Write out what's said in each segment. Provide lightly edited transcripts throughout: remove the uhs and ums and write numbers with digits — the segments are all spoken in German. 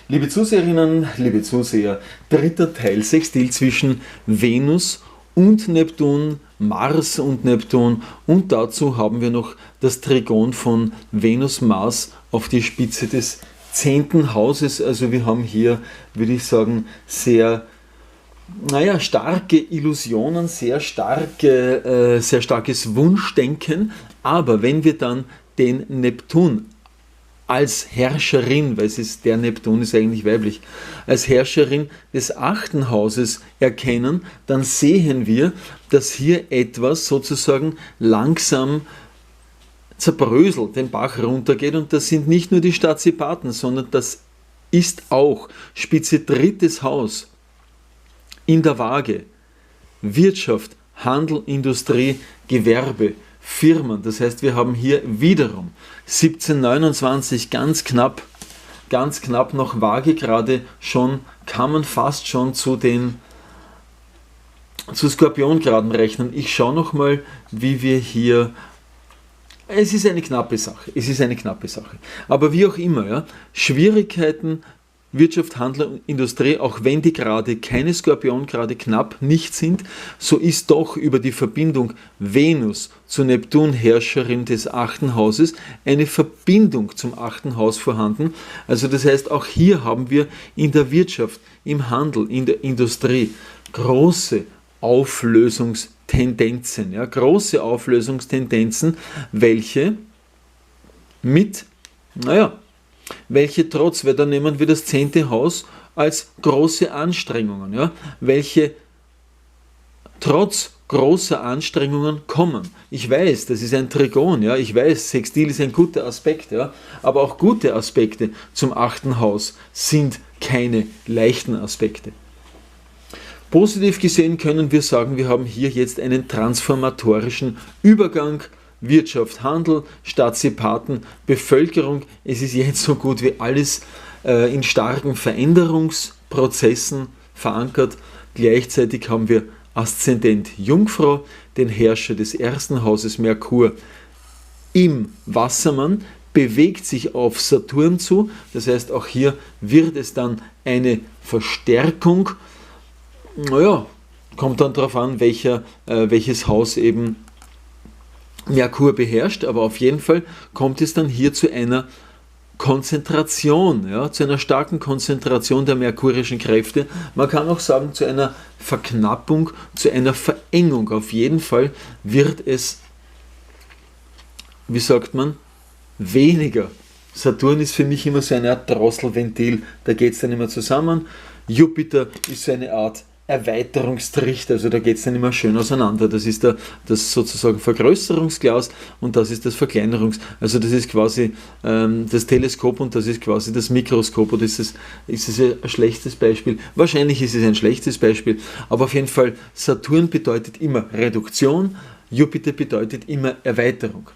Liebe Zuseherinnen, liebe Zuseher, dritter Teil Sextil zwischen Venus und Neptun, Mars und Neptun, und dazu haben wir noch das Trigon von Venus-Mars auf die Spitze des 10. Hauses. Also wir haben hier, würde ich sagen, sehr starke Illusionen, sehr starkes Wunschdenken, aber wenn wir dann den Neptun als Herrscherin, weil der Neptun ist eigentlich weiblich, als Herrscherin des 8. Hauses erkennen, dann sehen wir, dass hier etwas sozusagen langsam zerbröselt, den Bach runtergeht, und das sind nicht nur die Stadtzipaten, sondern das ist auch Spitze 3. Haus in der Waage, Wirtschaft, Handel, Industrie, Gewerbe, Firmen. Das heißt, wir haben hier wiederum 1729 ganz knapp noch Waage gerade schon, kann man fast schon zu Skorpiongraden rechnen. Ich schaue nochmal, wie wir hier. Es ist eine knappe Sache. Aber wie auch immer, ja, Schwierigkeiten, Wirtschaft, Handel und Industrie, auch wenn die gerade keine Skorpiongrade knapp nicht sind, so ist doch über die Verbindung Venus zu Neptun, Herrscherin des 8. Hauses, eine Verbindung zum 8. Haus vorhanden. Also das heißt, auch hier haben wir in der Wirtschaft, im Handel, in der Industrie große Auflösungstendenzen, welche trotz, weil da nehmen wir das 10. Haus als große Anstrengungen, welche trotz großer Anstrengungen kommen. Ich weiß, das ist ein Trigon, ich weiß, Sextil ist ein guter Aspekt, aber auch gute Aspekte zum 8. Haus sind keine leichten Aspekte. Positiv gesehen können wir sagen, wir haben hier jetzt einen transformatorischen Übergang. Wirtschaft, Handel, Stadtzipaten, Bevölkerung, es ist jetzt so gut wie alles in starken Veränderungsprozessen verankert. Gleichzeitig haben wir Aszendent Jungfrau, den Herrscher des 1. Hauses Merkur im Wassermann, bewegt sich auf Saturn zu. Das heißt, auch hier wird es dann eine Verstärkung. Kommt dann darauf an, welches Haus eben Merkur beherrscht, aber auf jeden Fall kommt es dann hier zu einer Konzentration, zu einer starken Konzentration der merkurischen Kräfte. Man kann auch sagen, zu einer Verknappung, zu einer Verengung. Auf jeden Fall wird es, weniger. Saturn ist für mich immer so eine Art Drosselventil, da geht es dann immer zusammen. Jupiter ist so eine Art Erweiterungstrichter, also da geht es dann immer schön auseinander. Das ist das sozusagen Vergrößerungsglas und das ist das also das ist quasi das Teleskop und das ist quasi das Mikroskop. Oder ist es ein schlechtes Beispiel? Wahrscheinlich ist es ein schlechtes Beispiel, aber auf jeden Fall, Saturn bedeutet immer Reduktion, Jupiter bedeutet immer Erweiterung.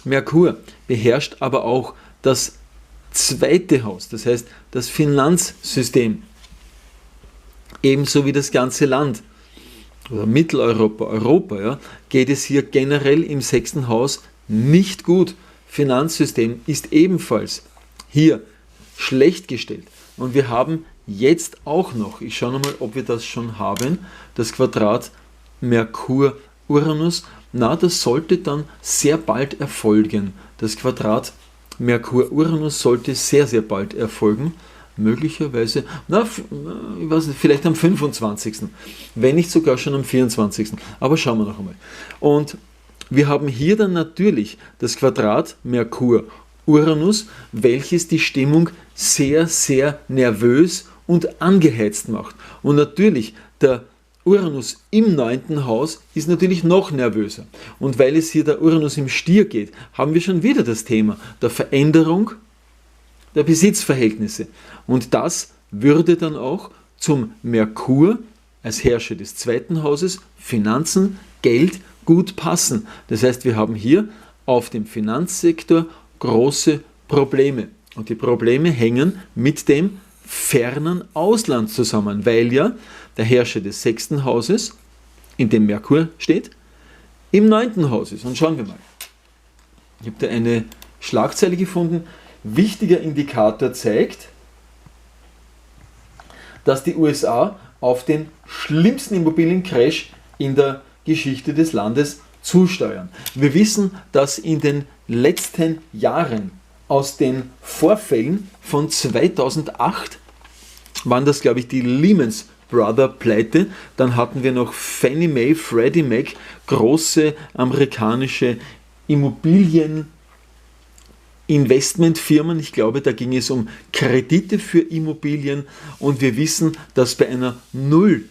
Merkur beherrscht aber auch das 2. Haus, das heißt das Finanzsystem. Ebenso wie das ganze Land oder Mitteleuropa, Europa, geht es hier generell im 6. Haus nicht gut. Finanzsystem ist ebenfalls hier schlecht gestellt. Und wir haben jetzt auch noch, ich schaue nochmal, ob wir das schon haben, das Quadrat Merkur-Uranus. Das sollte dann sehr bald erfolgen. Das Quadrat Merkur-Uranus sollte sehr, sehr bald erfolgen. Möglicherweise, ich weiß nicht, vielleicht am 25., wenn nicht sogar schon am 24., aber schauen wir noch einmal. Und wir haben hier dann natürlich das Quadrat Merkur-Uranus, welches die Stimmung sehr, sehr nervös und angeheizt macht. Und natürlich, der Uranus im 9. Haus ist natürlich noch nervöser. Und weil es hier der Uranus im Stier geht, haben wir schon wieder das Thema der Veränderung der Besitzverhältnisse. Und das würde dann auch zum Merkur als Herrscher des 2. Hauses, Finanzen, Geld, gut passen. Das heißt, wir haben hier auf dem Finanzsektor große Probleme. Und die Probleme hängen mit dem fernen Ausland zusammen, weil ja der Herrscher des 6. Hauses, in dem Merkur steht, im 9. Haus ist. Und schauen wir mal. Ich habe da eine Schlagzeile gefunden. wichtiger Indikator zeigt, dass die USA auf den schlimmsten Immobiliencrash in der Geschichte des Landes zusteuern. Wir wissen, dass in den letzten Jahren aus den Vorfällen von 2008 waren das, glaube ich, die Lehman Brothers Pleite, dann hatten wir noch Fannie Mae, Freddie Mac, große amerikanische Immobilieninvestmentfirmen. Ich glaube, da ging es um Kredite für Immobilien und wir wissen, dass bei einer 0%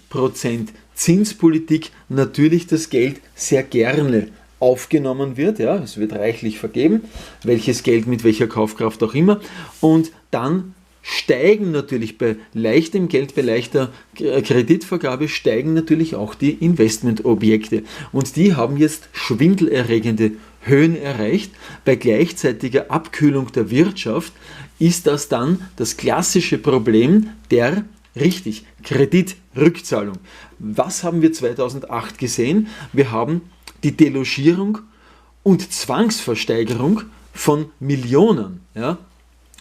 Zinspolitik natürlich das Geld sehr gerne aufgenommen wird. Ja, es wird reichlich vergeben, welches Geld mit welcher Kaufkraft auch immer, und dann steigen natürlich bei leichtem Geld, bei leichter Kreditvergabe, steigen natürlich auch die Investmentobjekte. Und die haben jetzt schwindelerregende Höhen erreicht. Bei gleichzeitiger Abkühlung der Wirtschaft ist das dann das klassische Problem der, richtig, Kreditrückzahlung. Was haben wir 2008 gesehen? Wir haben die Delogierung und Zwangsversteigerung von Millionen, ja,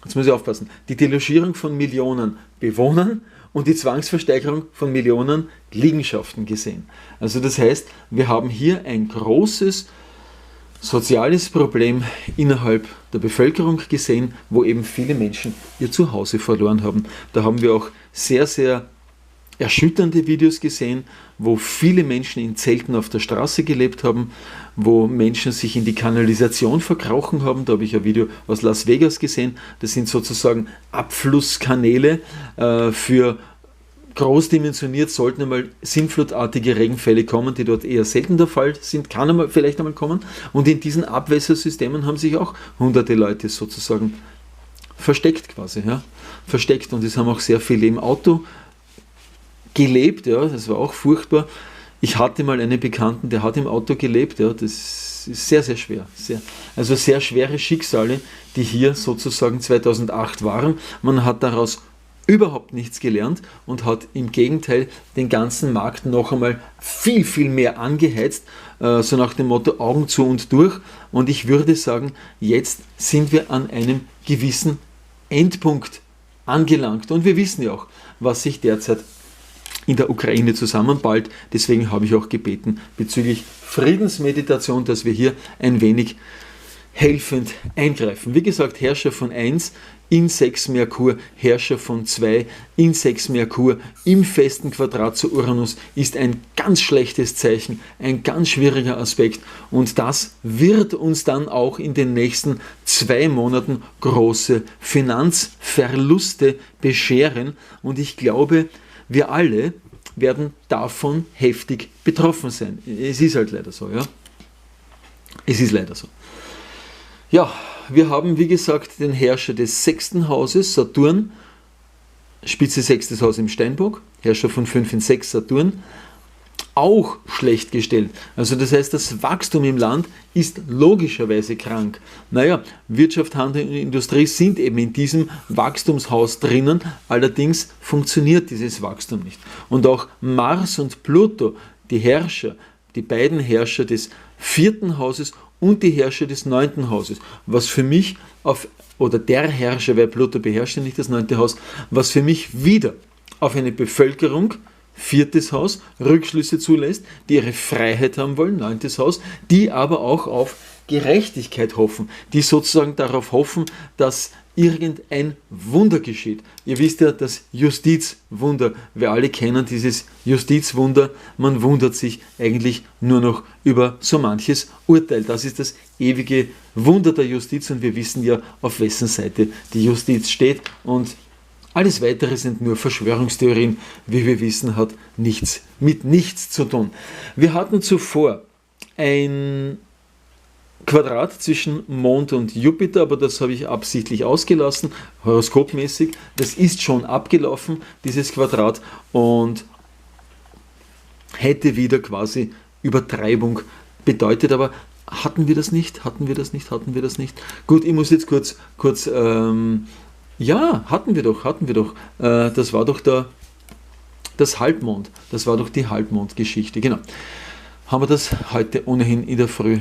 jetzt muss ich aufpassen, die Delogierung von Millionen Bewohnern und die Zwangsversteigerung von Millionen Liegenschaften gesehen. Also das heißt, wir haben hier ein großes soziales Problem innerhalb der Bevölkerung gesehen, wo eben viele Menschen ihr Zuhause verloren haben. Da haben wir auch sehr, sehr erschütternde Videos gesehen, wo viele Menschen in Zelten auf der Straße gelebt haben, wo Menschen sich in die Kanalisation verkrochen haben. Da habe ich ein Video aus Las Vegas gesehen. Das sind sozusagen Abflusskanäle für großdimensioniert, sollten einmal sinnflutartige Regenfälle kommen, die dort eher selten der Fall sind, kann vielleicht einmal kommen. Und in diesen Abwässersystemen haben sich auch hunderte Leute sozusagen versteckt quasi. Ja? Versteckt, und es haben auch sehr viele im Auto gelebt, ja, das war auch furchtbar. Ich hatte mal einen Bekannten, der hat im Auto gelebt, ja, das ist sehr, sehr schwer. Also sehr schwere Schicksale, die hier sozusagen 2008 waren. Man hat daraus überhaupt nichts gelernt und hat im Gegenteil den ganzen Markt noch einmal viel, viel mehr angeheizt, so nach dem Motto Augen zu und durch. Und ich würde sagen, jetzt sind wir an einem gewissen Endpunkt angelangt. Und wir wissen ja auch, was sich derzeit in der Ukraine zusammenballt. Deswegen habe ich auch gebeten bezüglich Friedensmeditation, dass wir hier ein wenig helfend eingreifen. Wie gesagt, Herrscher von 1 in 6 Merkur, Herrscher von 2 in 6 Merkur im festen Quadrat zu Uranus ist ein ganz schlechtes Zeichen, ein ganz schwieriger Aspekt, und das wird uns dann auch in den nächsten 2 Monaten große Finanzverluste bescheren, und ich glaube, wir alle werden davon heftig betroffen sein. Es ist halt leider so, ja. Es ist leider so. Ja, wir haben, wie gesagt, den Herrscher des 6. Hauses, Saturn, Spitze 6. Haus im Steinbock, Herrscher von 5 in 6, Saturn, auch schlecht gestellt. Also das heißt, das Wachstum im Land ist logischerweise krank. Naja, Wirtschaft, Handel und Industrie sind eben in diesem Wachstumshaus drinnen, allerdings funktioniert dieses Wachstum nicht. Und auch Mars und Pluto, die Herrscher, die beiden Herrscher des 4. Hauses und die Herrscher des 9. Hauses, was für mich oder der Herrscher, weil Pluto beherrscht ja nicht das 9. Haus, was für mich wieder auf eine Bevölkerung, 4. Haus, Rückschlüsse zulässt, die ihre Freiheit haben wollen, 9. Haus, die aber auch auf Gerechtigkeit hoffen, die sozusagen darauf hoffen, dass irgendein Wunder geschieht. Ihr wisst ja, das Justizwunder, wir alle kennen dieses Justizwunder, man wundert sich eigentlich nur noch über so manches Urteil. Das ist das ewige Wunder der Justiz, und wir wissen ja, auf wessen Seite die Justiz steht, und alles Weitere sind nur Verschwörungstheorien, wie wir wissen, hat nichts mit nichts zu tun. Wir hatten zuvor ein Quadrat zwischen Mond und Jupiter, aber das habe ich absichtlich ausgelassen, horoskopmäßig. Das ist schon abgelaufen, dieses Quadrat, und hätte wieder quasi Übertreibung bedeutet, aber hatten wir das nicht? Gut, ich muss jetzt kurz ja, hatten wir doch. Das war doch das Halbmond. Das war doch die Halbmondgeschichte. Genau. Haben wir das heute ohnehin in der Früh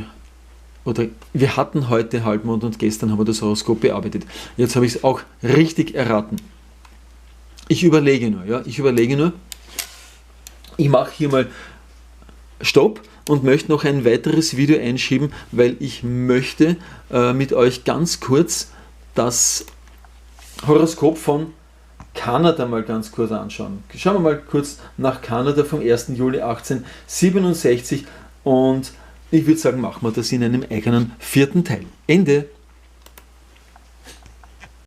oder wir hatten heute Halbmond und gestern haben wir das Horoskop bearbeitet. Jetzt habe ich es auch richtig erraten. Ich überlege nur. Ich mache hier mal Stopp und möchte noch ein weiteres Video einschieben, weil ich möchte mit euch ganz kurz das Horoskop von Kanada mal ganz kurz anschauen. Schauen wir mal kurz nach Kanada vom 1. Juli 1867 und ich würde sagen, machen wir das in einem eigenen 4. Teil. Ende.